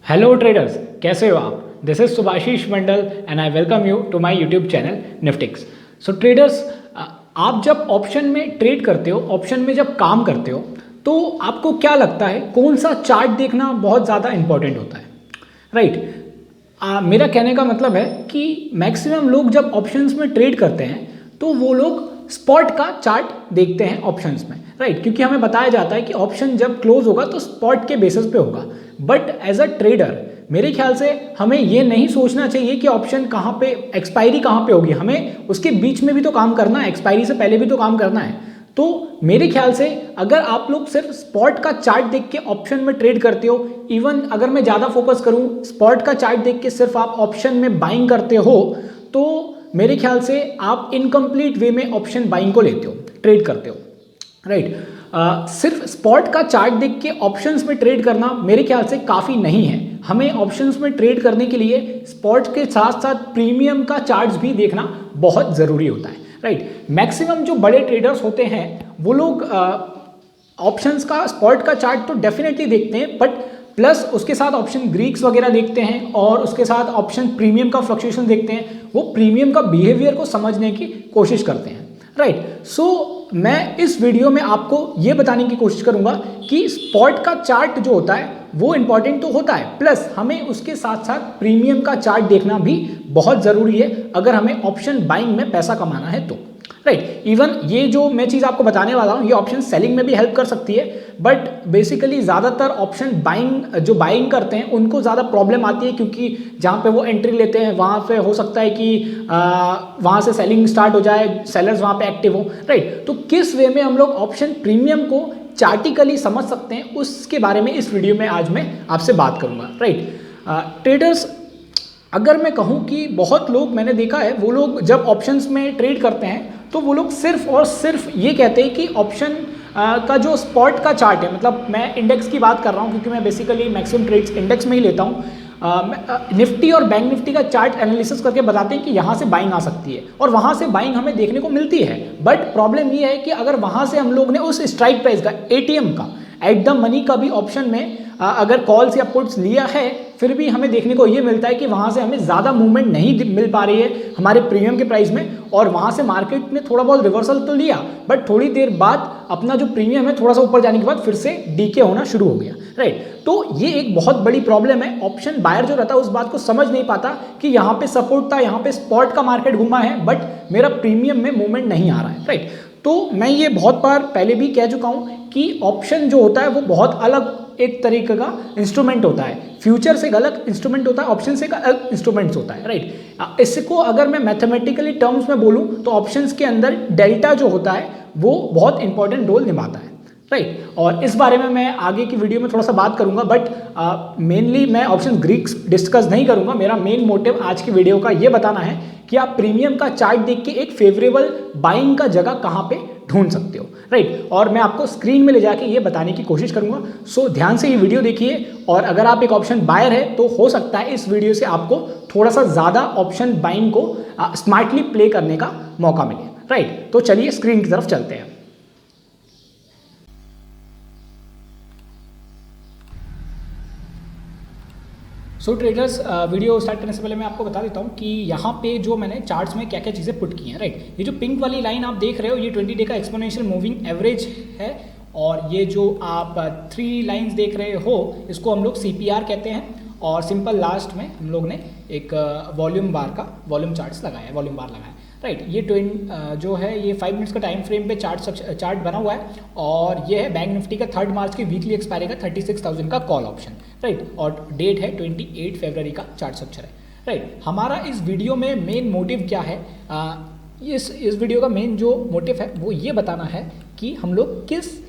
Hello traders, कैसे हो आप? This is Subhashish Mandal and I welcome you to my YouTube channel Niftix. So traders, आप जब ऑप्शन में ट्रेड करते हो, ऑप्शन में जब काम करते हो, तो आपको क्या लगता है कौन सा चार्ट देखना बहुत ज़्यादा इंपॉर्टेंट होता है? राइट। मेरा कहने का मतलब है कि मैक्सिमम लोग जब ऑप्शंस में ट्रेड करते हैं तो वो लोग स्पॉट का चार्ट देखते हैं ऑप्शंस में, राइट। क्योंकि हमें बताया जाता है कि ऑप्शन जब क्लोज होगा तो स्पॉट के बेसिस पे होगा। बट एज अ ट्रेडर मेरे ख्याल से हमें ये नहीं सोचना चाहिए कि ऑप्शन कहाँ पे, एक्सपायरी कहाँ पे होगी। हमें उसके बीच में भी तो काम करना है, एक्सपायरी से पहले भी तो काम करना है। तो मेरे ख्याल से अगर आप लोग सिर्फ स्पॉट का चार्ट देख के ऑप्शन में ट्रेड करते हो, इवन अगर मैं ज़्यादा फोकस करूं स्पॉट का चार्ट देख के सिर्फ आप ऑप्शन में बाइंग करते हो, तो मेरे ख्याल से आप इनकम्प्लीट वे में ऑप्शन बाइंग को लेते हो, ट्रेड करते हो, राइट। सिर्फ स्पॉट का चार्ट देख के ऑप्शंस में ट्रेड करना मेरे ख्याल से काफ़ी नहीं है। हमें ऑप्शंस में ट्रेड करने के लिए स्पॉट के साथ साथ प्रीमियम का चार्ट्स भी देखना बहुत ज़रूरी होता है, राइट। मैक्सिमम जो बड़े ट्रेडर्स होते हैं वो लोग ऑप्शंस का, स्पॉट का चार्ट तो डेफिनेटली देखते हैं, बट प्लस उसके साथ ऑप्शन ग्रीक्स वगैरह देखते हैं और उसके साथ ऑप्शन प्रीमियम का फ्लक्चुएशन देखते हैं। वो प्रीमियम का बिहेवियर को समझने की कोशिश करते हैं, राइट। सो मैं इस वीडियो में आपको ये बताने की कोशिश करूंगा कि स्पॉट का चार्ट जो होता है वो इंपॉर्टेंट तो होता है, प्लस हमें उसके साथ साथ प्रीमियम का चार्ट देखना भी बहुत ज़रूरी है अगर हमें ऑप्शन बाइंग में पैसा कमाना है तो, राइट। इवन ये जो मैं चीज़ आपको बताने वाला हूँ ये ऑप्शन सेलिंग में भी हेल्प कर सकती है, बट बेसिकली ज़्यादातर ऑप्शन बाइंग जो बाइंग करते हैं उनको ज़्यादा प्रॉब्लम आती है, क्योंकि जहाँ पे वो एंट्री लेते हैं वहाँ पे हो सकता है कि वहाँ से सेलिंग स्टार्ट हो जाए, सेलर्स वहाँ पे एक्टिव हो, राइट। तो किस वे में हम लोग ऑप्शन प्रीमियम को चार्टिकली समझ सकते हैं उसके बारे में इस वीडियो में आज मैं आपसे बात करूँगा, राइट। ट्रेडर्स, अगर मैं कहूँ कि बहुत लोग मैंने देखा है वो लोग जब ऑप्शंस में ट्रेड करते हैं तो वो लोग सिर्फ और सिर्फ ये कहते हैं कि ऑप्शन का जो स्पॉट का चार्ट है, मतलब मैं इंडेक्स की बात कर रहा हूँ क्योंकि मैं बेसिकली मैक्सिमम ट्रेड्स इंडेक्स में ही लेता हूँ। निफ्टी और बैंक निफ्टी का चार्ट एनालिसिस करके बताते हैं कि यहाँ से बाइंग आ सकती है और वहाँ से बाइंग हमें देखने को मिलती है। बट प्रॉब्लम ये है कि अगर वहाँ से हम लोग ने उस स्ट्राइक प्राइस का, एटीएम का, एट द मनी का भी ऑप्शन में अगर कॉल्स या पुट्स लिया है, फिर भी हमें देखने को ये मिलता है कि वहाँ से हमें ज़्यादा मूवमेंट नहीं मिल पा रही है हमारे प्रीमियम के प्राइस में, और वहाँ से मार्केट ने थोड़ा बहुत रिवर्सल तो लिया बट थोड़ी देर बाद अपना जो प्रीमियम है थोड़ा सा ऊपर जाने के बाद फिर से डीके होना शुरू हो गया, राइट। तो ये एक बहुत बड़ी प्रॉब्लम है। ऑप्शन बायर जो रहता है उस बात को समझ नहीं पाता कि यहाँ पे सपोर्ट था, यहाँ पे स्पॉट का मार्केट घुमा है, बट मेरा प्रीमियम में मूवमेंट नहीं आ रहा है, राइट। तो मैं ये बहुत बार पहले भी कह चुका हूँ कि ऑप्शन जो होता है वो बहुत अलग एक तरीके का इंस्ट्रूमेंट होता है। फ्यूचर से एक अलग इंस्ट्रूमेंट होता है, ऑप्शन से एक अलग इंस्ट्रूमेंट्स होता है, राइट। इसको अगर मैं मैथमेटिकली टर्म्स में बोलूँ तो ऑप्शंस के अंदर डेल्टा जो होता है वो बहुत इंपॉर्टेंट रोल निभाता है, राइट। और इस बारे में मैं आगे की वीडियो में थोड़ा सा बात करूंगा, बट मेनली मैं ऑप्शन ग्रीक्स डिस्कस नहीं करूंगा। मेरा मेन मोटिव आज की वीडियो का ये बताना है कि आप प्रीमियम का चार्ट देख के एक फेवरेबल बाइंग का जगह कहाँ पे ढूंढ सकते हो, राइट। और मैं आपको स्क्रीन में ले जाके ये बताने की कोशिश करूंगा। सो ध्यान से ये वीडियो देखिए, और अगर आप एक ऑप्शन बायर है तो हो सकता है इस वीडियो से आपको थोड़ा सा ज़्यादा ऑप्शन बाइंग को स्मार्टली प्ले करने का मौका मिले, राइट। तो चलिए स्क्रीन की तरफ चलते हैं। सो ट्रेडर्स, वीडियो स्टार्ट करने से पहले मैं आपको बता देता हूँ कि यहाँ पे जो मैंने चार्ट्स में क्या क्या चीज़ें पुट की हैं, राइट। ये जो पिंक वाली लाइन आप देख रहे हो ये 20 डे का एक्सपोनेंशियल मूविंग एवरेज है, और ये जो आप 3 लाइंस देख रहे हो इसको हम लोग CPR कहते हैं, और सिंपल लास्ट में हम लोग ने एक वॉल्यूम बार का वॉल्यूम चार्ट्स लगाया है, वॉल्यूम बार लगाया है, राइट। ये जो है ये 5 मिनट्स का टाइम फ्रेम पे चार्ट बना हुआ है, और ये है बैंक निफ्टी का 3 मार्च की वीकली एक्सपायरी का 36,000 का कॉल ऑप्शन, राइट। और डेट है 28 फरवरी का चार्ट स्ट्रक्चर है, राइट। हमारा इस वीडियो में मेन मोटिव क्या है? इस वीडियो का मेन जो मोटिव है वो ये बताना है कि हम लोग किस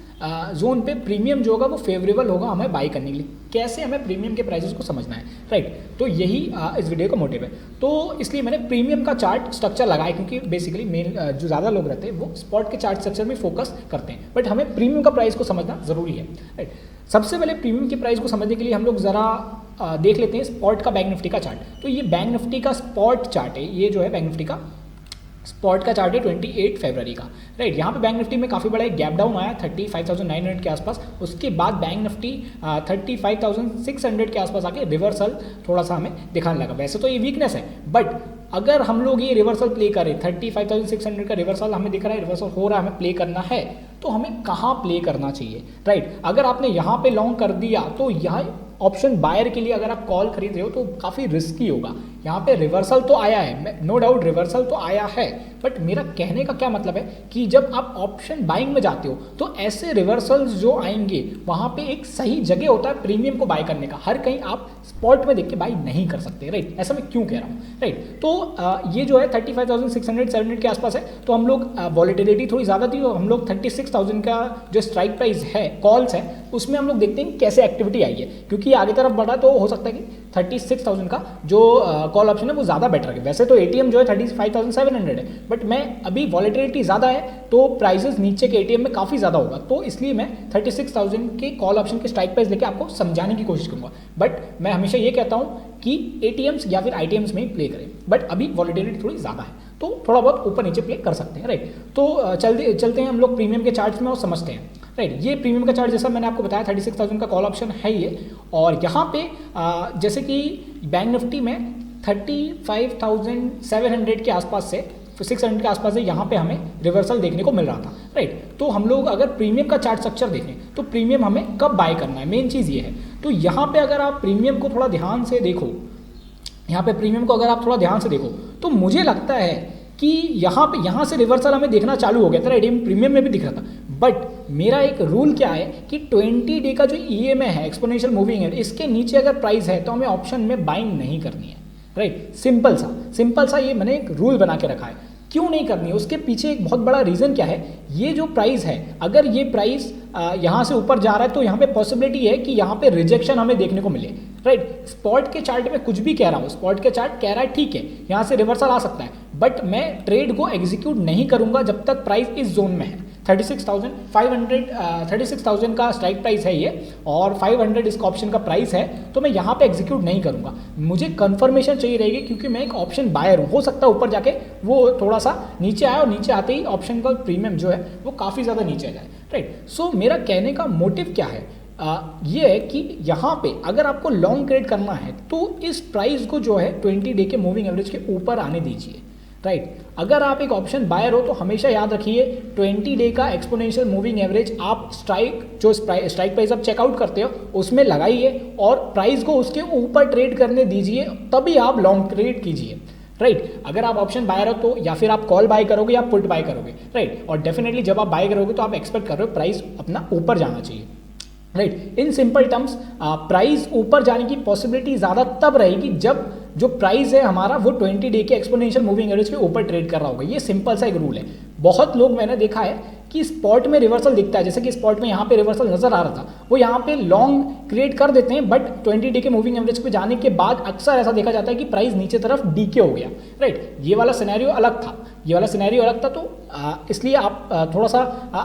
जोन पे प्रीमियम जो होगा वो फेवरेबल होगा हमें बाई करने के लिए, कैसे हमें प्रीमियम के प्राइसेस को समझना है, राइट। तो यही इस वीडियो का मोटिव है। तो इसलिए मैंने प्रीमियम का चार्ट स्ट्रक्चर लगाया, क्योंकि बेसिकली मेन जो ज़्यादा लोग रहते हैं वो स्पॉट के चार्ट स्ट्रक्चर में फोकस करते हैं, बट हमें प्रीमियम का प्राइस को समझना ज़रूरी है, राइट। सबसे पहले प्रीमियम के प्राइस को समझने के लिए हम लोग ज़रा देख लेते हैं स्पॉट का बैंक निफ्टी का चार्ट। तो ये बैंक निफ्टी का स्पॉट चार्ट है, ये जो है बैंक निफ्टी का स्पॉट का चार्ट है 28 फरवरी का, राइट। यहाँ पे बैंक निफ्टी में काफ़ी बड़ा एक गैप डाउन आया 35,900 के आसपास। उसके बाद बैंक निफ्टी 35,600 के आसपास आके रिवर्सल थोड़ा सा हमें दिखाने लगा। वैसे तो ये वीकनेस है, बट अगर हम लोग ये रिवर्सल प्ले करें, 35,600 का रिवर्सल हमें दिख रहा है, रिवर्सल हो रहा है, हमें प्ले करना है, तो हमें कहाँ प्ले करना चाहिए, राइट। अगर आपने यहाँ पे लॉन्ग कर दिया तो यहाँ ऑप्शन बायर के लिए अगर आप कॉल खरीद रहे हो तो काफ़ी रिस्की होगा। यहाँ पे रिवर्सल तो आया है, नो डाउट रिवर्सल तो आया है, बट मेरा कहने का क्या मतलब है कि जब आप ऑप्शन बाइंग में जाते हो तो ऐसे रिवर्सल्स जो आएंगे वहाँ पे एक सही जगह होता है प्रीमियम को बाय करने का। हर कहीं आप स्पॉट में देख के बाय नहीं कर सकते, राइट। ऐसा मैं क्यों कह रहा हूँ, राइट। तो ये जो है 35,600 700 के आसपास है, तो हम लोग वॉलेटिलिटी थोड़ी ज़्यादा थी, तो हम लोग 36,000 का जो स्ट्राइक प्राइस है कॉल्स है उसमें हम लोग देखते हैं कैसे एक्टिविटी आई है, क्योंकि आगे तरफ बढ़ा तो हो सकता है कि 36,000 का जो कॉल ऑप्शन है वो ज़्यादा बेटर है। वैसे तो एटीएम जो है 35,700 है, बट मैं अभी वॉलेटिलिटी ज़्यादा है तो प्राइसेस नीचे के एटीएम में काफ़ी ज़्यादा होगा, तो इसलिए मैं 36,000 के कॉल ऑप्शन के स्ट्राइक प्राइस लेके आपको समझाने की कोशिश करूँगा। बट मैं हमेशा ये कहता हूँ कि एटीएम्स या फिर आईटीएम्स में ही प्ले करें, बट अभी वॉलेटिलिटी थोड़ी ज़्यादा है तो थोड़ा बहुत ऊपर नीचे प्ले कर सकते हैं, राइट। तो चलते हैं हम लोग प्रीमियम के चार्ट्स में और समझते हैं, राइट। ये प्रीमियम का चार्ट जैसा मैंने आपको बताया 36,000 का कॉल ऑप्शन है ये, और यहाँ पे जैसे कि बैंक निफ्टी में 35,700 के आसपास से 600 के आसपास से यहाँ पे हमें रिवर्सल देखने को मिल रहा था, राइट। तो हम लोग अगर प्रीमियम का चार्ट स्ट्रक्चर देखें तो प्रीमियम हमें कब बाय करना है, मेन चीज़ ये है। तो यहाँ पे अगर आप प्रीमियम को थोड़ा ध्यान से देखो, यहाँ पे प्रीमियम को अगर आप थोड़ा ध्यान से देखो तो मुझे लगता है कि यहाँ से रिवर्सल हमें देखना चालू हो गया था, राइट। प्रीमियम में भी दिख रहा था, बट मेरा एक रूल क्या है कि 20 डे का जो ईएमए है एक्सपोनेंशियल मूविंग है, इसके नीचे अगर प्राइस है तो हमें ऑप्शन में बाइंग नहीं करनी है, राइट। सिंपल सा ये मैंने एक रूल बना के रखा है। क्यों नहीं करनी है, उसके पीछे एक बहुत बड़ा रीज़न क्या है, ये जो प्राइस है अगर ये प्राइस यहाँ से ऊपर जा रहा है तो यहाँ पे पॉसिबिलिटी है कि यहाँ पे रिजेक्शन हमें देखने को मिले, राइट। स्पॉट के चार्ट में कुछ भी कह रहा हूँ, स्पॉट के चार्ट कह रहा है ठीक है यहाँ से रिवर्सल आ सकता है, बट मैं ट्रेड को एग्जीक्यूट नहीं करूँगा जब तक प्राइस इस जोन में है। 36,000 का स्ट्राइक प्राइस है ये, और 500 इसका ऑप्शन का प्राइस है, तो मैं यहाँ पे एग्जीक्यूट नहीं करूँगा। मुझे कंफर्मेशन चाहिए रहेगी, क्योंकि मैं एक ऑप्शन बायर हूँ, हो सकता है ऊपर जाके वो थोड़ा सा नीचे आए और नीचे आते ही ऑप्शन का प्रीमियम जो है वो काफ़ी ज़्यादा नीचे आ जाए, राइट। सो मेरा कहने का मोटिव क्या है, ये है कि यहाँ पे अगर आपको लॉन्ग ट्रेड करना है तो इस प्राइस को जो है 20 डे के मूविंग एवरेज के ऊपर आने दीजिए, राइट। अगर आप एक ऑप्शन बायर हो तो हमेशा याद रखिए 20 डे का एक्सपोनेंशियल मूविंग एवरेज आप स्ट्राइक प्राइस आप चेकआउट करते हो उसमें लगाइए और प्राइस को उसके ऊपर ट्रेड करने दीजिए, तभी आप लॉन्ग ट्रेड कीजिए, राइट। अगर आप ऑप्शन बायर हो तो या फिर आप कॉल बाय करोगे या पुट बाय करोगे, राइट। और डेफिनेटली जब आप बाय करोगे तो आप एक्सपेक्ट कर रहे हो प्राइस अपना ऊपर जाना चाहिए, right. In simple terms price ऊपर जाने की पॉसिबिलिटी ज़्यादा तब रहेगी जब जो प्राइस है हमारा वो 20 डे के एक्सपोनेंशियल मूविंग एवरेज के ऊपर ट्रेड कर रहा होगा। ये सिंपल सा एक रूल है। बहुत लोग मैंने देखा है कि स्पॉट में रिवर्सल दिखता है, जैसे कि स्पॉट में यहाँ पे रिवर्सल नजर आ रहा था, वो यहाँ पे लॉन्ग क्रिएट कर देते हैं, बट 20 डे के मूविंग एवरेज पे जाने के बाद अक्सर ऐसा देखा जाता है कि प्राइस नीचे तरफ डीके हो गया, राइट। ये वाला सिनेरियो अलग था, तो इसलिए आप थोड़ा सा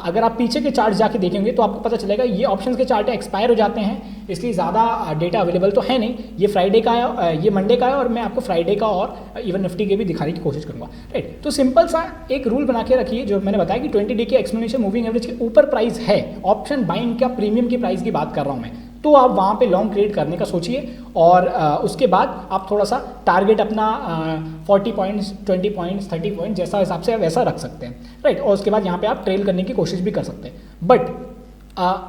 अगर आप पीछे के चार्ट जाके देखेंगे तो आपको पता चलेगा ये ऑप्शंस के चार्ट एक्सपायर हो जाते हैं, इसलिए ज़्यादा डेटा अवेलेबल तो है नहीं। ये फ्राइडे का है, ये मंडे का है, और मैं आपको फ्राइडे का और इवन निफ्टी के भी दिखाने की कोशिश करूँगा, राइट। तो सिंपल सा एक रूल बना के रखिए, जो मैंने बताया कि 20 डे के एक्सपोनेंशियल मूविंग एवरेज के ऊपर प्राइस है, ऑप्शन बाइंग का प्रीमियम की प्राइस की बात कर रहा हूँ मैं, तो आप वहाँ पे लॉन्ग ट्रेड करने का सोचिए, और उसके बाद आप थोड़ा सा टारगेट अपना 40 पॉइंट्स 20 पॉइंट्स 30 पॉइंट्स जैसा हिसाब से वैसा रख सकते हैं, राइट। और उसके बाद यहाँ पे आप ट्रेल करने की कोशिश भी कर सकते हैं। बट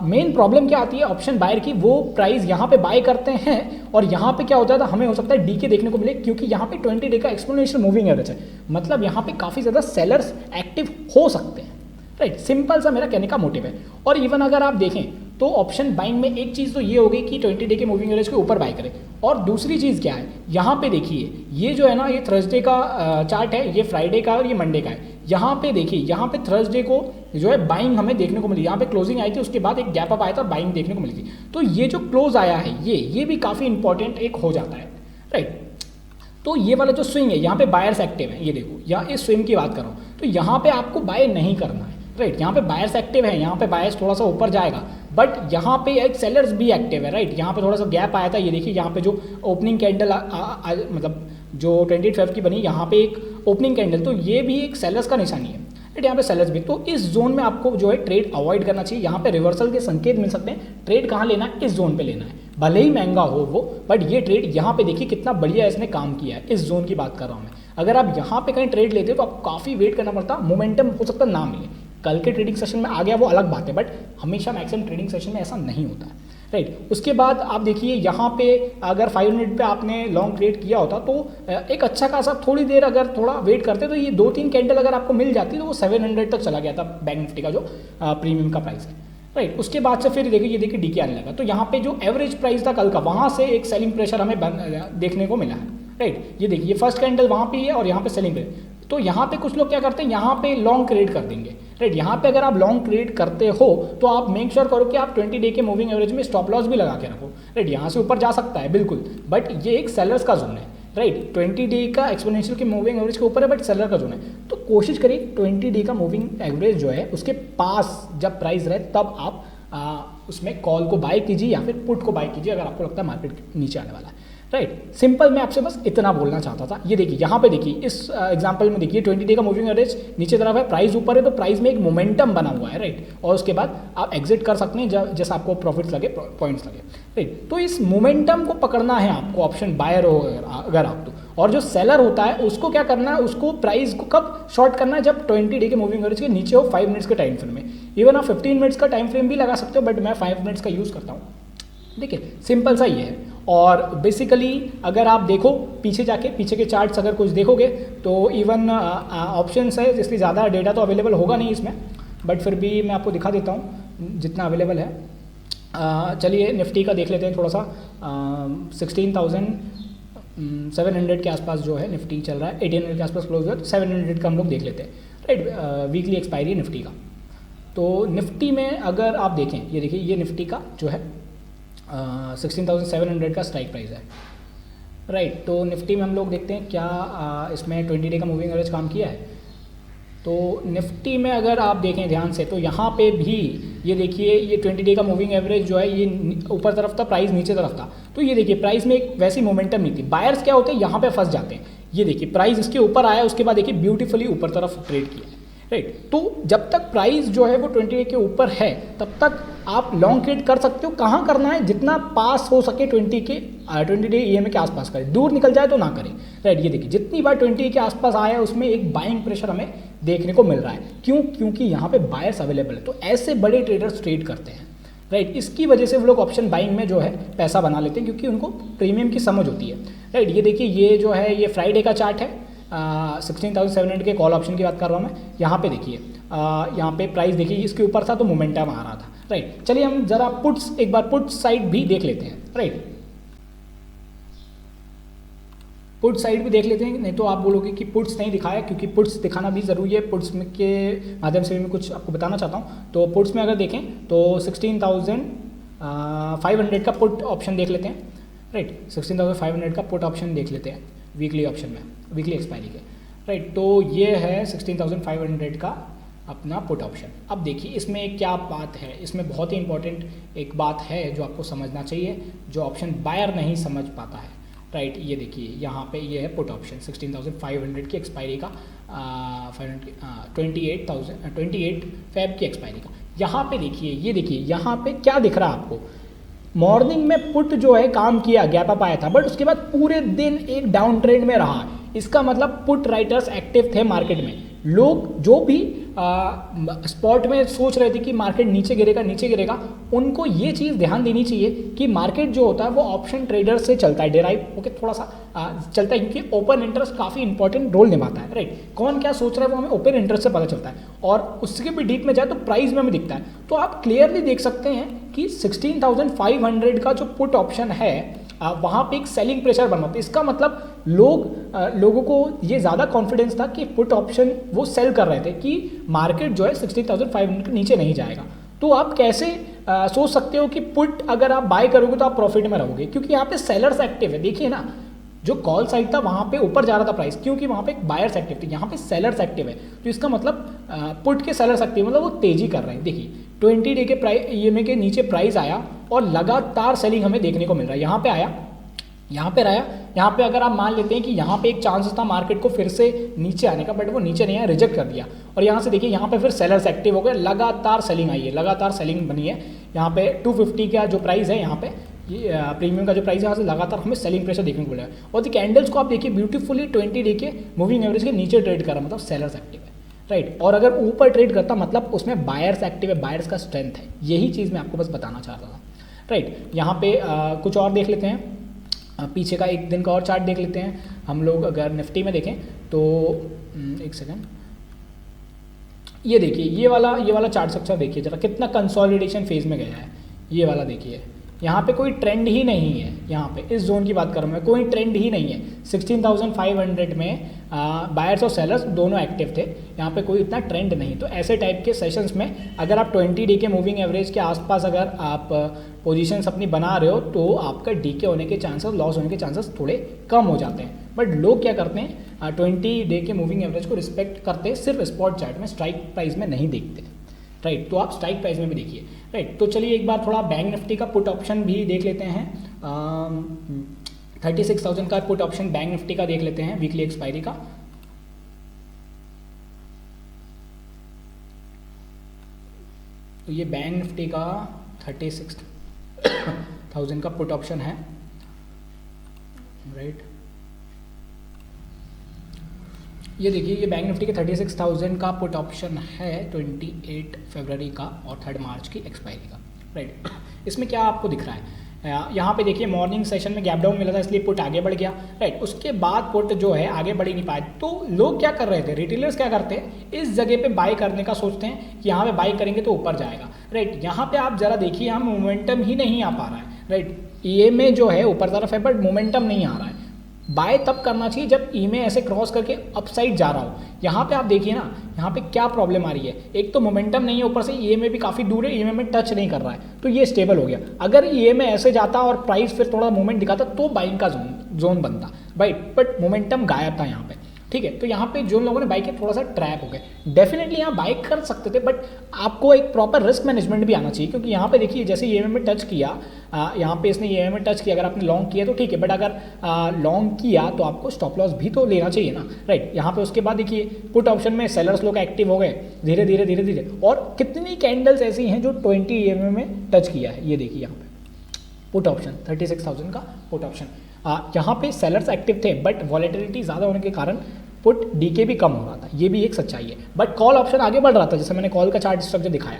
मेन प्रॉब्लम क्या आती है ऑप्शन बायर की, वो प्राइस यहाँ पे बाय करते हैं और यहाँ पे क्या होता है, हमें हो सकता है डीके देखने को मिले, क्योंकि यहाँ पे 20 डे का एक्सपोनेंशियल मूविंग एवरेज है, मतलब यहाँ पे काफ़ी ज़्यादा सेलर्स एक्टिव हो सकते हैं, राइट। सिंपल सा मेरा कहने का मोटिव है। और इवन अगर आप देखें तो ऑप्शन बाइंग में एक चीज़ तो ये होगी कि 20 डे के मूविंग एवरेज के ऊपर बाय करें, और दूसरी चीज़ क्या है, यहाँ पे देखिए ये जो है ना, ये थर्सडे का चार्ट है, ये फ्राइडे का और ये मंडे का है। यहाँ पे देखिए, यहाँ पे थर्सडे को जो है बाइंग हमें देखने को मिली, यहाँ पे क्लोजिंग आई थी, उसके बाद एक गैप अप आया था और बाइंग देखने को मिली थी। तो ये जो क्लोज आया है ये भी काफ़ी इंपॉर्टेंट एक हो जाता है, राइट। तो ये वाला जो स्विंग है, यहाँ पे बायर्स एक्टिव है, ये देखो, या इस स्विंग की बात कर रहा हूँ, तो यहाँ पे आपको बाय नहीं करना है, राइट। यहाँ पे बायर्स एक्टिव है, यहाँ पे बायर्स थोड़ा सा ऊपर जाएगा, बट यहाँ पे एक सेलर्स भी एक्टिव है, राइट। यहाँ पे थोड़ा सा गैप आया था, ये देखिए यहाँ पे जो ओपनिंग कैंडल मतलब जो 28 की बनी, यहाँ पे एक ओपनिंग कैंडल, तो ये भी एक सेलर्स का निशानी है, राइट। यहाँ पे सेलर्स भी, तो इस जोन में आपको जो है ट्रेड अवॉइड करना चाहिए। यहाँ पे रिवर्सल के संकेत मिल सकते हैं, ट्रेड कहाँ लेना है, इस जोन पे लेना है, भले ही महंगा हो वो, बट ये ट्रेड यहाँ पे देखिए कितना बढ़िया इसने काम किया है, इस जोन की बात कर रहा हूँ मैं। अगर आप यहाँ पे कहीं ट्रेड लेते हो तो आपको काफ़ी वेट करना पड़ता, मोमेंटम हो सकता ना मिले, कल के ट्रेडिंग सेशन में आ गया वो अलग बात है, बट हमेशा मैक्सिमम ट्रेडिंग सेशन में ऐसा नहीं होता है, राइट। उसके बाद आप देखिए यहाँ पे अगर 500 पे आपने लॉन्ग ट्रेड किया होता तो एक अच्छा खासा, थोड़ी देर अगर थोड़ा वेट करते तो ये 2-3 कैंडल अगर आपको मिल जाती तो वो 700 तक चला गया था बैंक निफ्टी का जो प्रीमियम का प्राइस है, राइट। उसके बाद से फिर देखिए, ये देखिए डीके आने लगा, तो यहाँ पे जो एवरेज प्राइस था कल का, वहाँ से एक सेलिंग प्रेशर हमें देखने को मिला है, राइट। ये देखिए फर्स्ट कैंडल वहाँ पे है और यहाँ पे सेलिंग प्रेशर, तो यहाँ पे कुछ लोग क्या करते हैं, यहाँ पे लॉन्ग ट्रेड कर देंगे, राइट। यहाँ पे अगर आप लॉन्ग ट्रेड करते हो तो आप मेक श्योर करो कि आप 20 डे के मूविंग एवरेज में स्टॉप लॉस भी लगा के रखो, राइट। यहाँ से ऊपर जा सकता है बिल्कुल, बट ये एक सेलर्स का जोन है, राइट। 20 डे का एक्सपोनेंशियल के मूविंग एवरेज के ऊपर है, बट सेलर का जोन है, तो कोशिश करिए 20 डे का मूविंग एवरेज जो है उसके पास जब प्राइस रहे तब आप उसमें कॉल को बाय कीजिए या फिर पुट को बाय कीजिए अगर आपको लगता है मार्केट नीचे आने वाला है, राइट। सिंपल मैं आपसे बस इतना बोलना चाहता था। ये देखिए यहाँ पे देखिए इस एग्जांपल में देखिए 20 डे का मूविंग एवरेज नीचे तरफ है, प्राइस ऊपर है, तो प्राइस में एक मोमेंटम बना हुआ है, राइट। और उसके बाद आप एग्जिट कर सकते हैं जब जैसा आपको प्रॉफिट्स लगे, पॉइंट्स लगे, राइट। तो इस मोमेंटम को पकड़ना है आपको, ऑप्शन बायर हो अगर आप तो, और जो सेलर होता है उसको क्या करना है, उसको प्राइस को कब शॉर्ट करना है, जब 20 डे के मूविंग एवरेज के नीचे हो 5 मिनट्स के टाइम फ्रेम में। इवन आप 15 मिनट्स का टाइम फ्रेम भी लगा सकते हो, बट मैं 5 मिनट्स का यूज़ करता हूँ, देखिए सिंपल सा ही है। और बेसिकली अगर आप देखो पीछे जाके, पीछे के चार्ट्स अगर कुछ देखोगे तो इवन ऑप्शंस है, इसलिए ज़्यादा डेटा तो अवेलेबल होगा नहीं इसमें, बट फिर भी मैं आपको दिखा देता हूँ जितना अवेलेबल है। चलिए निफ्टी का देख लेते हैं थोड़ा सा। 16,700 के आसपास जो है निफ्टी चल रहा है, 1800 के आसपास क्लोज हुआ, तो 700 का हम लोग देख लेते हैं, राइट। वीकली एक्सपायरी निफ्टी का, तो निफ्टी में अगर आप देखें, ये देखिए ये निफ्टी का जो है 16,700 का स्ट्राइक प्राइस है, राइट। तो निफ्टी में हम लोग देखते हैं क्या इसमें 20 डे का मूविंग एवरेज काम किया है। तो निफ्टी में अगर आप देखें ध्यान से तो यहाँ पे भी ये देखिए, ये 20 डे का मूविंग एवरेज जो है ये ऊपर तरफ था, प्राइस नीचे तरफ था, तो ये देखिए प्राइस में एक वैसी मोमेंटम नहीं थी। बायर्स क्या होते हैं, यहाँ पे फंस जाते हैं, ये देखिए प्राइस इसके ऊपर आया, उसके बाद देखिए ब्यूटीफुली ऊपर तरफ ट्रेड किया है, राइट। तो जब तक प्राइस जो है वो 20 डे के ऊपर है तब तक आप लॉन्ग ट्रेड कर सकते हो। कहाँ करना है, जितना पास हो सके 20 डे ईएमए के आसपास करें, दूर निकल जाए तो ना करें, राइट। ये देखिए जितनी बार 20 के आसपास आया उसमें एक बाइंग प्रेशर हमें देखने को मिल रहा है, क्यों, क्योंकि यहाँ पे बायर्स अवेलेबल है, तो ऐसे बड़े ट्रेडर्स ट्रेड करते हैं, राइट। इसकी वजह से वो लोग ऑप्शन बाइंग में जो है पैसा बना लेते हैं, क्योंकि उनको प्रीमियम की समझ होती है, राइट। ये देखिए ये जो है ये फ्राइडे का चार्ट है, 16,700 के कॉल ऑप्शन की बात कर रहा हूँ मैं। यहाँ पे देखिए यहाँ पे प्राइस देखिए इसके ऊपर था तो मोमेंटम आ रहा था, राइट। चलिए हम जरा पुट्स, एक बार पुट्स साइड भी देख लेते हैं, राइट। पुट साइड भी देख लेते हैं, नहीं तो आप बोलोगे कि पुट्स नहीं दिखाया, क्योंकि पुट्स दिखाना भी ज़रूरी है। पुट्स के माध्यम से मैं कुछ आपको बताना चाहता हूँ। तो पुट्स में अगर देखें तो 16,500 का पुट ऑप्शन देख लेते हैं, राइट। 16,500 का पुट ऑप्शन देख लेते हैं वीकली ऑप्शन में, वीकली एक्सपायरी के, राइट। तो ये है 16,500 का अपना पुट ऑप्शन। अब देखिए इसमें क्या बात है, इसमें बहुत ही इंपॉर्टेंट एक बात है जो आपको समझना चाहिए, जो ऑप्शन बायर नहीं समझ पाता है, राइट। ये देखिए यहाँ पे ये है पुट ऑप्शन 16,500 की एक्सपायरी का, 28 फेब की एक्सपायरी का। यहाँ पे देखिए, ये देखिए यहाँ पे क्या दिख रहा है आपको, मॉर्निंग में पुट जो है काम किया, गैप अप आया था, बट उसके बाद पूरे दिन एक डाउन ट्रेंड में रहा। इसका मतलब पुट राइटर्स एक्टिव थे मार्केट में। लोग जो भी स्पॉट में सोच रहे थे कि मार्केट नीचे गिरेगा, उनको ये चीज़ ध्यान देनी चाहिए कि मार्केट जो होता है वो ऑप्शन ट्रेडर से चलता है, डेराइव होकर थोड़ा सा चलता है, क्योंकि ओपन इंटरेस्ट काफ़ी इंपॉर्टेंट रोल निभाता है, राइट। कौन क्या सोच रहा है वो हमें ओपन इंटरेस्ट से पता चलता है, और उसके भी डीप में जाए तो प्राइस में हमें दिखता है। तो आप क्लियरली देख सकते हैं कि 16,500 का जो पुट ऑप्शन है वहाँ पे एक सेलिंग प्रेशर बना था। इसका मतलब लोगों को ये ज़्यादा कॉन्फिडेंस था कि पुट ऑप्शन वो सेल कर रहे थे कि मार्केट जो है 16,500 के नीचे नहीं जाएगा। तो आप कैसे सोच सकते हो कि पुट अगर आप बाय करोगे तो आप प्रॉफिट में रहोगे, क्योंकि यहाँ पे सेलर्स एक्टिव है। देखिए ना, जो कॉल साइड था वहाँ पे ऊपर जा रहा था प्राइस, क्योंकि वहाँ पे एक बायर्स एक्टिव थे, यहाँ पे सेलर्स एक्टिव है। तो इसका मतलब पुट के सेलर्स एक्टिव मतलब वो तेजी कर रहे हैं। देखिए 20 डे के प्राइस ईएमए के नीचे प्राइस आया और लगातार सेलिंग हमें देखने को मिल रहा है। यहाँ पे आया यहाँ पे रहा, यहाँ पे अगर आप मान लेते हैं कि यहाँ पे एक चांस था मार्केट को फिर से नीचे आने का, बट वो नीचे नहीं आया, रिजेक्ट कर दिया। और यहाँ से देखिए यहाँ पे फिर सेलर्स एक्टिव हो गए, लगातार सेलिंग आई है, लगातार सेलिंग बनी है। यहाँ पे 250 का जो प्राइस है, यहाँ पे ये प्रीमियम का जो प्राइस है, यहाँ से लगातार हमें सेलिंग प्रेशर देखने को मिला है। और द कैंडल्स को आप देखिए ब्यूटीफुली 20 डे के मूविंग एवरेज के नीचे ट्रेड कर रहा है, मतलब सेलर्स एक्टिव है, राइट। और अगर ऊपर ट्रेड करता मतलब उसमें बायर्स एक्टिव है, बायर्स का स्ट्रेंथ है। यही चीज़ मैं आपको बस बताना चाहता था, राइट। यहाँ पे कुछ और देख लेते हैं, पीछे का एक दिन का और चार्ट देख लेते हैं हम लोग। अगर निफ्टी में देखें तो एक सेकंड, ये देखिए ये वाला चार्ट स्ट्रक्चर देखिए जरा, कितना कंसोलिडेशन फेज में गया है। ये वाला देखिए, यहाँ पे कोई ट्रेंड ही नहीं है। यहाँ पे इस जोन की बात कर रहा हूँ मैं, कोई ट्रेंड ही नहीं है। 16,500 में बायर्स और सेलर्स दोनों एक्टिव थे, यहाँ पे कोई इतना ट्रेंड नहीं। तो ऐसे टाइप के सेशंस में अगर आप 20 डे के मूविंग एवरेज के आसपास अगर आप पोजीशंस अपनी बना रहे हो तो आपका डीके होने के चांसेस, लॉस होने के चांसेस थोड़े कम हो जाते हैं। बट लोग क्या करते हैं, 20 डे के मूविंग एवरेज को रिस्पेक्ट करते सिर्फ स्पॉट चार्ट में, स्ट्राइक प्राइस में नहीं देखते, राइट। तो आप स्ट्राइक प्राइस में भी देखिए, राइट। तो चलिए एक बार थोड़ा बैंक निफ्टी का पुट ऑप्शन भी देख लेते हैं। 36,000 का पुट ऑप्शन बैंक निफ्टी का देख लेते हैं, वीकली एक्सपायरी का। तो ये बैंक निफ्टी का 36,000 का पुट ऑप्शन है, राइट। ये देखिए ये बैंक निफ्टी के 36,000 का पुट ऑप्शन है 28 फरवरी का और 3 मार्च की एक्सपायरी का, राइट। इसमें क्या आपको दिख रहा है, यहाँ पे देखिए मॉर्निंग सेशन में गैप डाउन मिला था इसलिए पुट आगे बढ़ गया, राइट। उसके बाद पुट जो है आगे बढ़ ही नहीं पाए। तो लोग क्या कर रहे थे, रिटेलर्स क्या करते हैं, इस जगह पे बाई करने का सोचते हैं कि यहाँ पे बाई करेंगे तो ऊपर जाएगा, राइट। यहाँ पे आप जरा देखिए, यहाँ मोमेंटम ही नहीं आ पा रहा है, राइट। ईएमए जो है ऊपर तरफ है बट मोमेंटम नहीं आ रहा है। बाय तब करना चाहिए जब ईएमए ऐसे क्रॉस करके अपसाइड जा रहा हो। यहाँ पे आप देखिए ना, यहाँ पे क्या प्रॉब्लम आ रही है, एक तो मोमेंटम नहीं है, ऊपर से ईएमए भी काफ़ी दूर है, ईएमए में टच नहीं कर रहा है, तो ये स्टेबल हो गया। अगर ईएमए ऐसे जाता और प्राइस फिर थोड़ा मूवमेंट दिखाता तो बाइंग का जोन बनता, राइट। बट मोमेंटम गायब था यहाँ पे, ठीक है। तो यहाँ पे जो लोगों ने बाई किया थोड़ा सा ट्रैप हो गए। डेफिनेटली यहाँ बाई कर सकते थे बट आपको एक प्रॉपर रिस्क मैनेजमेंट भी आना चाहिए, क्योंकि यहाँ पे देखिए जैसे ईएमए में टच किया, यहाँ पे इसने ईएमए में टच किया, अगर आपने लॉन्ग किया तो ठीक है, बट अगर लॉन्ग किया तो आपको स्टॉप लॉस भी तो लेना चाहिए ना, राइट। यहाँ पे उसके बाद देखिए पुट ऑप्शन में सेलर्स लोग एक्टिव हो गए धीरे धीरे धीरे धीरे, और कितनी कैंडल्स ऐसी हैं जो 20 ईएमए में टच किया है। ये देखिए यहाँ पे पुट ऑप्शन 36,000 का पुट ऑप्शन, यहाँ पे सेलर्स एक्टिव थे बट वॉलेटिलिटी ज़्यादा होने के कारण पुट डीके भी कम हो रहा था, ये भी एक सच्चाई है। बट कॉल ऑप्शन आगे बढ़ रहा था, जैसे मैंने कॉल का चार्ट स्ट्रक्चर दिखाया,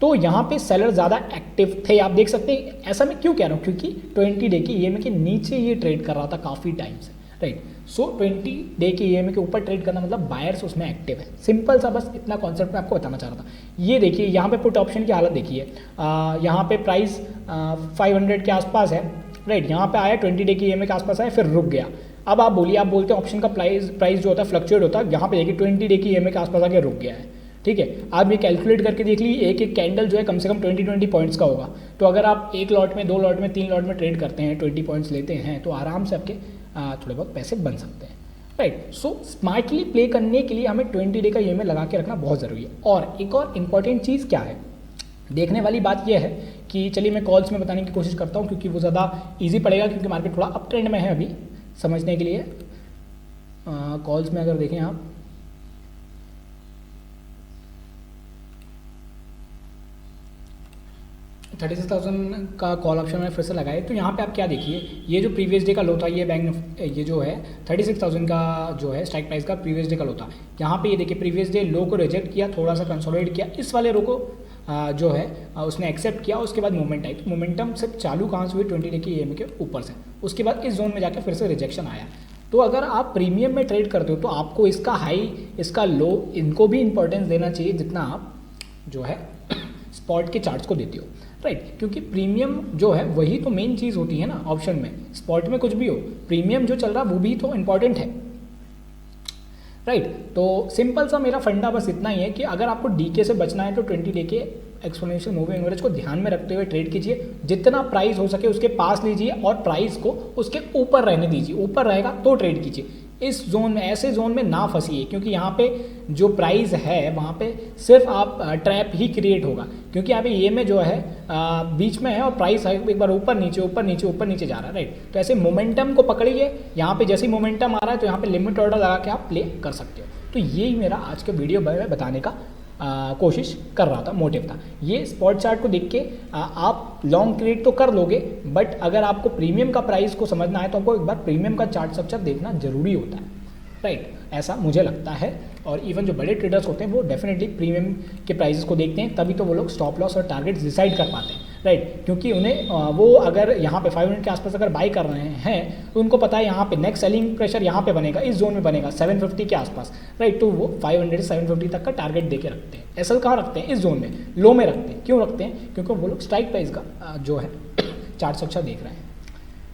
तो यहाँ पे सेलर ज़्यादा एक्टिव थे, आप देख सकते हैं। ऐसा मैं क्यों कह रहा हूँ, क्योंकि 20 डे की ईएमए के नीचे ये ट्रेड कर रहा था काफ़ी टाइम से, राइट। सो 20 डे की ईएमए के ऊपर ट्रेड करना मतलब बायर्स उसमें एक्टिव है। सिंपल सा बस इतना कॉन्सेप्ट मैं आपको बताना चाह रहा था। ये देखिए यहाँ पे पुट ऑप्शन की हालत देखिए, यहाँ पे प्राइस 500 के आसपास है, राइट। यहाँ पे आया 20 डे की ईएमए के आसपास आया, फिर रुक गया। अब आप बोलिए, आप बोलते हैं ऑप्शन का प्राइस जो होता है फ्लक्चुएट होता है, यहाँ पे देखिए 20 डे की ईएमए के आसपास आके रुक गया है, ठीक है। आप ये कैलकुलेट करके देख लीजिए, एक एक कैंडल जो है कम से कम 20 पॉइंट्स का होगा। तो अगर आप एक लॉट में, 2 लॉट में, 3 लॉट में ट्रेड करते हैं, 20 पॉइंट्स लेते हैं, तो आराम से आपके थोड़े बहुत पैसे बन सकते हैं, राइट। सो स्मार्टली प्ले करने के लिए हमें 20 डे का ईएमए लगा के रखना बहुत ज़रूरी है। और एक और इम्पॉर्टेंट चीज़ क्या है, देखने वाली बात यह है कि चलिए मैं कॉल्स में बताने की कोशिश करता हूँ, क्योंकि वो ज़्यादा ईजी पड़ेगा, क्योंकि मार्केट थोड़ा अप ट्रेंड में है अभी समझने के लिए। कॉल्स में अगर देखें आप, $36,000 का कॉल ऑप्शन मैंने फिर से लगाया। तो यहाँ पे आप क्या देखिए, ये जो प्रीवियस डे का लो था, ये ये जो है 36,000 का जो है स्ट्राइक प्राइस का प्रीवियस डे का लो था। यहाँ पे ये देखिए प्रीवियस डे लो को रिजेक्ट किया, थोड़ा सा कंसोलिडेट किया, इस वाले रो को जो है उसने एक्सेप्ट किया। उसके बाद मोमेंट आई, तो मोमेंटम सिर्फ चालू कहाँ से हुई, 20 डे की ईएमए के ऊपर से। उसके बाद इस जोन में जाकर फिर से रिजेक्शन आया। तो अगर आप प्रीमियम में ट्रेड करते हो तो आपको इसका हाई, इसका लो, इनको भी इंपॉर्टेंस देना चाहिए जितना आप जो है स्पॉट के चार्ट्स को देते हो, राइट। क्योंकि प्रीमियम जो है वही तो मेन चीज़ होती है ना ऑप्शन में। स्पॉट में कुछ भी हो, प्रीमियम जो चल रहा है वो भी तो इम्पॉर्टेंट है, राइट। तो सिंपल सा मेरा फंडा बस इतना ही है कि अगर आपको डीके से बचना है तो 20 डे के एक्सपोनेंशियल मूविंग एवरेज को ध्यान में रखते हुए ट्रेड कीजिए। जितना प्राइस हो सके उसके पास लीजिए और प्राइस को उसके ऊपर रहने दीजिए, ऊपर रहेगा तो ट्रेड कीजिए। इस जोन में, ऐसे जोन में ना फंसिए, क्योंकि यहाँ पे जो प्राइस है वहाँ पे सिर्फ आप ट्रैप ही क्रिएट होगा, क्योंकि यहाँ पे ये में जो है बीच में है और प्राइस है एक बार ऊपर नीचे ऊपर नीचे ऊपर नीचे जा रहा है, राइट। तो ऐसे मोमेंटम को पकड़िए, यहाँ पे जैसे मोमेंटम आ रहा है तो यहाँ पे लिमिट ऑर्डर लगा के आप प्ले कर सकते हो। तो यही मेरा आज के वीडियो में बताने का कोशिश कर रहा था, मोटिव था। ये स्पॉट चार्ट को देख के आप लॉन्ग ट्रेड तो कर लोगे, बट अगर आपको प्रीमियम का प्राइस को समझना है तो आपको एक बार प्रीमियम का चार्ट स्ट्रक्चर देखना जरूरी होता है, राइट। ऐसा मुझे लगता है। और इवन जो बड़े ट्रेडर्स होते हैं वो डेफिनेटली प्रीमियम के प्राइसेस को देखते हैं, तभी तो वो लोग स्टॉप लॉस और टारगेट्स डिसाइड कर पाते हैं, राइट। क्योंकि उन्हें वो अगर यहाँ पे 500 के आसपास अगर बाई कर रहे हैं तो उनको पता है यहाँ पे नेक्स्ट सेलिंग प्रेशर यहाँ पे बनेगा, इस जोन में बनेगा 750 के आसपास, राइट। तो वो 500 से 750 तक का टारगेट देके रखते हैं। एसएल कहाँ रखते हैं? इस जोन में, लो में रखते हैं। क्यों रखते हैं? क्योंकि वो लोग स्ट्राइक प्राइस का जो है चार्ट स्ट्रक्चर देख रहे हैं,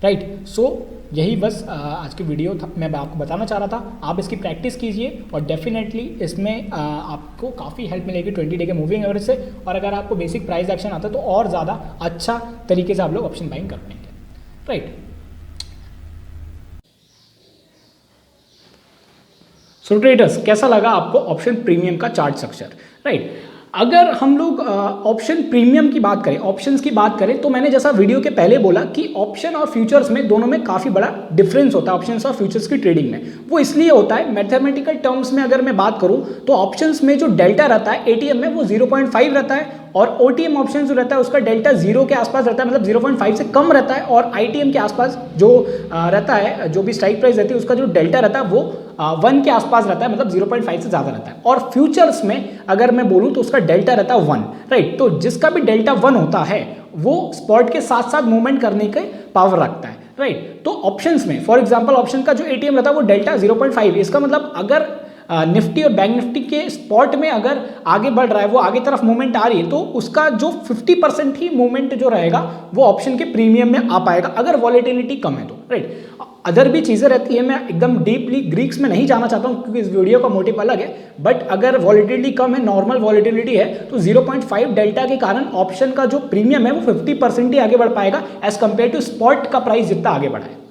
राइट। सो यही बस आज की वीडियो था, मैं आपको बताना चाह रहा था। आप इसकी प्रैक्टिस कीजिए और डेफिनेटली इसमें आपको काफ़ी हेल्प मिलेगी 20 डे के मूविंग एवरेज से। और अगर आपको बेसिक प्राइस एक्शन आता है तो और ज़्यादा अच्छा तरीके से आप लोग ऑप्शन बाइंग कर पाएंगे, राइट। सो ट्रेडर्स, कैसा लगा आपको ऑप्शन प्रीमियम का चार्ट स्ट्रक्चर, राइट। अगर हम लोग ऑप्शन प्रीमियम की बात करें, ऑप्शंस की बात करें, तो मैंने जैसा वीडियो के पहले बोला कि ऑप्शन और फ्यूचर्स में दोनों में काफ़ी बड़ा डिफरेंस होता है, ऑप्शंस और फ्यूचर्स की ट्रेडिंग में। वो इसलिए होता है, मैथमेटिकल टर्म्स में अगर मैं बात करूं तो ऑप्शंस में जो डेल्टा रहता है एटीएम में वो 0.5 रहता है, और ओटीएम ऑप्शन जो रहता है उसका डेल्टा 0 के आसपास रहता है, मतलब 0.5 से कम रहता है। और आईटीएम के आसपास जो रहता है, जो भी स्ट्राइक प्राइस रहती है उसका जो डेल्टा रहता है वो 1 के आसपास रहता है, मतलब 0.5 से ज़्यादा रहता है। और फ्यूचर्स में अगर मैं बोलूँ तो उसका डेल्टा रहता है 1, राइट। तो जिसका भी डेल्टा 1 होता है वो स्पॉट के साथ साथ मूवमेंट करने के पावर रखता है, राइट। तो ऑप्शंस में फॉर एग्जांपल ऑप्शन का जो एटीएम रहता है वो डेल्टा 0.5, इसका मतलब अगर निफ्टी और बैंक निफ्टी के स्पॉट में अगर आगे बढ़ रहा है, वो आगे तरफ मूवमेंट आ रही है, तो उसका जो 50% ही मूवमेंट जो रहेगा वो ऑप्शन के प्रीमियम में आ पाएगा, अगर वॉलेटिलिटी कम है तो, राइट। अदर भी चीज़ें रहती है, मैं एकदम डीपली ग्रीक्स में नहीं जाना चाहता हूँ क्योंकि इस वीडियो का मोटिव अलग है। बट अगर वॉलेटिलिटी कम है, नॉर्मल वॉलेटिलिटी है, तो 0.5 डेल्टा के कारण ऑप्शन का जो प्रीमियम है वो 50% ही आगे बढ़ पाएगा एज कंपेयर टू स्पॉट का प्राइस जितना आगे बढ़ा है,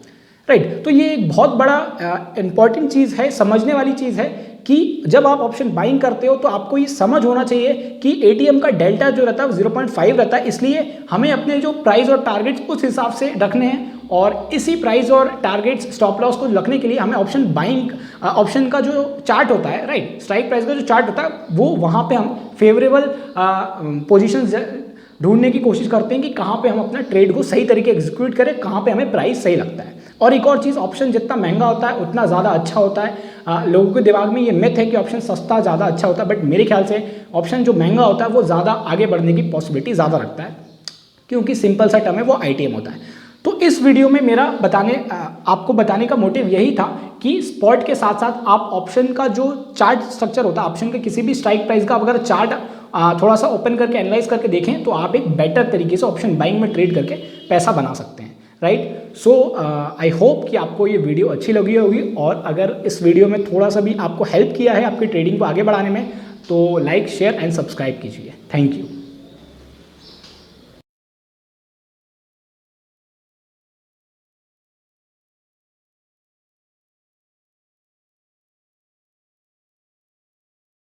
राइट। तो ये एक बहुत बड़ा इंपॉर्टेंट चीज़ है, समझने वाली चीज़ है कि जब आप ऑप्शन बाइंग करते हो तो आपको ये समझ होना चाहिए कि एटीएम का डेल्टा जो रहता है वो 0.5 रहता है, इसलिए हमें अपने जो प्राइस और टारगेट्स उस हिसाब से रखने हैं। और इसी प्राइस और टारगेट्स स्टॉप लॉस को रखने के लिए हमें ऑप्शन बाइंग, ऑप्शन का जो चार्ट होता है, राइट, स्ट्राइक प्राइस का जो चार्ट होता है वो वहाँ पे हम फेवरेबल पोजीशंस ढूंढने की कोशिश करते हैं कि कहाँ पे हम अपना ट्रेड को सही तरीके एग्जीक्यूट करें, कहाँ पे हमें प्राइस सही लगता है। और एक और चीज़, ऑप्शन जितना महंगा होता है उतना ज़्यादा अच्छा होता है। लोगों के दिमाग में ये मिथ है कि ऑप्शन सस्ता ज़्यादा अच्छा होता है, बट मेरे ख्याल से ऑप्शन जो महंगा होता है वो ज़्यादा आगे बढ़ने की पॉसिबिलिटी ज़्यादा रखता है, क्योंकि सिंपल सा टर्म है वो आईटीएम होता है। तो इस वीडियो में मेरा आपको बताने का मोटिव यही था कि स्पॉट के साथ साथ आप ऑप्शन का जो चार्ट स्ट्रक्चर होता है, ऑप्शन के किसी भी स्ट्राइक प्राइस का अगर चार्ट थोड़ा सा ओपन करके एनालाइज करके देखें तो आप एक बेटर तरीके से ऑप्शन बाइंग में ट्रेड करके पैसा बना सकते हैं, राइट। सो आई होप कि आपको ये वीडियो अच्छी लगी होगी, और अगर इस वीडियो में थोड़ा सा भी आपको हेल्प किया है आपकी ट्रेडिंग को आगे बढ़ाने में, तो लाइक, शेयर एंड सब्सक्राइब कीजिए। Thank you.